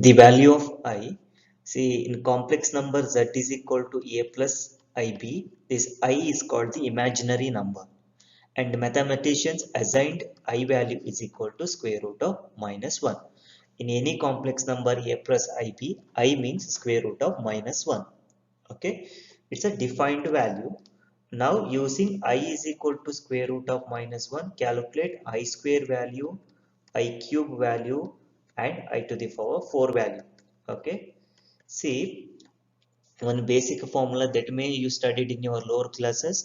the value of I. See, in complex number z is equal to a plus ib, this I is called the imaginary number, and mathematicians assigned I value is equal to square root of minus 1. In any complex number a plus ib, I means square root of minus 1. Okay, it's a defined value. Now using I is equal to square root of minus 1, calculate I square value, I cube value, and I to the power 4 value. Okay, see, one basic formula that may you studied in your lower classes: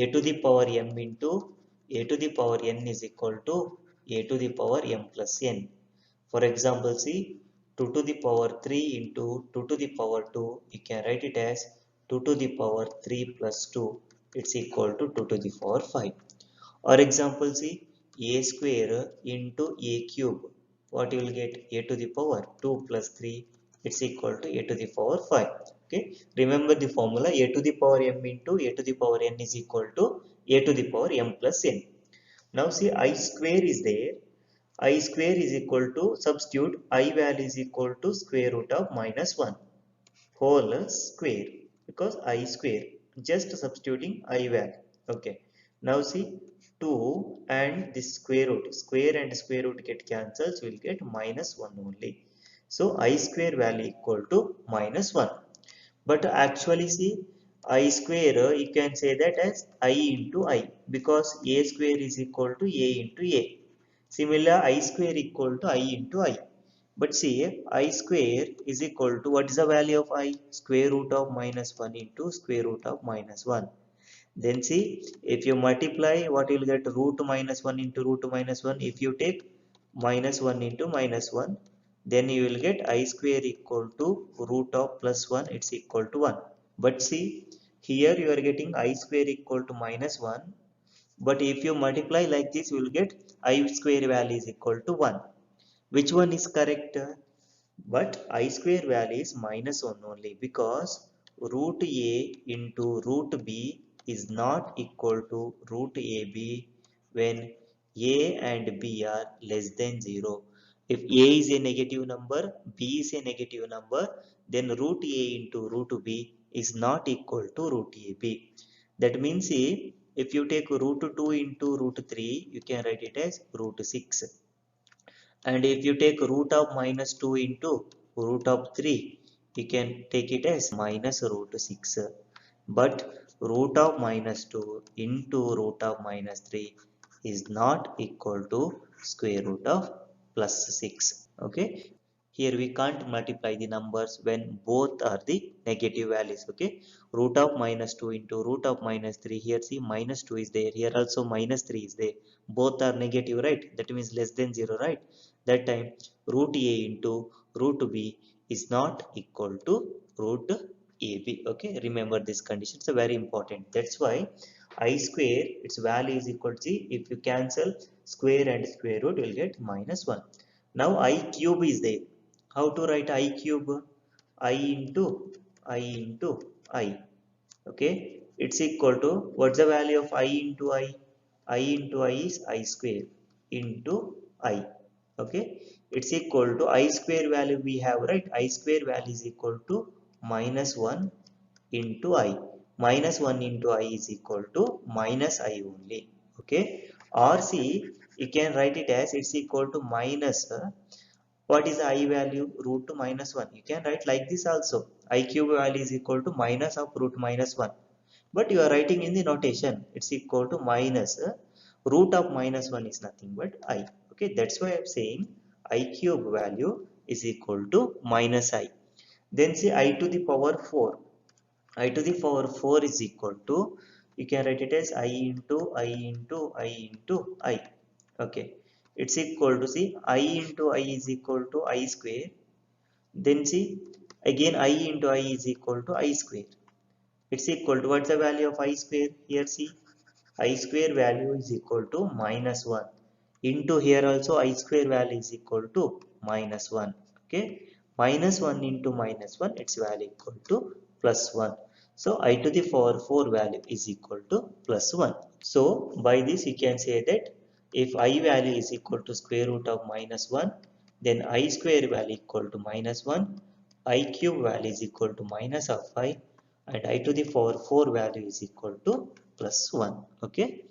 a to the power m into a to the power n is equal to a to the power m plus n. For example, see, 2 to the power 3 into 2 to the power 2, you can write it as 2 to the power 3 plus 2, it's equal to 2 to the power 5. Or example, see, a square into a cube, what you will get? A to the power 2 plus 3, it's equal to a to the power 5. Okay, remember the formula: a to the power m into a to the power n is equal to a to the power m plus n. Now see, I square is there. I square is equal to, substitute I value is equal to square root of minus 1 whole square, because I square, just substituting I value. Okay, now see, 2 and this square and square root get cancelled, so we'll get minus 1 only. So I square value equal to minus 1. But actually, see, I square, you can say that as I into I, because a square is equal to a into a. Similar, I square equal to I into I. But see, I square is equal to, what is the value of I? Square root of minus 1 into square root of minus 1. Then see, if you multiply, what you will get? Root minus 1 into root minus 1. If you take minus 1 into minus 1, then you will get I square equal to root of plus 1, it's equal to 1. But see, here you are getting I square equal to minus 1. But if you multiply like this, you will get I square value is equal to 1. Which one is correct? But I square value is minus 1 only, because root a into root b is not equal to root ab when a and b are less than 0. If a is a negative number, b is a negative number, then root a into root b is not equal to root ab. That means, if you take root 2 into root 3, you can write it as root 6. And if you take root of minus 2 into root of 3, you can take it as minus root 6. But root of minus 2 into root of minus 3 is not equal to square root of plus 6. Okay, here we can't multiply the numbers when both are the negative values. Okay, root of minus 2 into root of minus 3, here see, minus 2 is there, here also minus 3 is there, both are negative, right? That means less than 0, right? That time root a into root b is not equal to root ab. Okay, remember this condition, it's very important. That's why I square, its value is equal to, if you cancel square and square root, you will get minus 1. Now I cube is there. How to write I cube? I into I into I. Okay, it's equal to, what's the value of I into I? I into I is I square into I. Okay, it's equal to I square value we have, right? I square value is equal to minus 1 into I. Minus 1 into I is equal to minus I only. Okay, or see, you can write it as, it's equal to minus, what is I value? Root to minus 1. You can write like this also. I cube value is equal to minus of root minus 1. But you are writing in the notation, it's equal to minus, root of minus 1 is nothing but I. Okay, that's why I'm saying I cube value is equal to minus I. Then say I to the power 4. I to the power 4 is equal to, you can write it as I into I into I into I. Okay, it's equal to, see, I into I is equal to I square. Then see, again I into I is equal to I square. It's equal to, what's the value of I square? Here see, I square value is equal to minus 1 into, here also I square value is equal to minus 1. Okay, minus 1 into minus 1, its value equal to plus 1. So I to the power 4 value is equal to plus 1. So by this you can say that if I value is equal to square root of minus 1, then I square value equal to minus 1, I cube value is equal to minus of 5, and I to the power 4 value is equal to plus 1. Okay.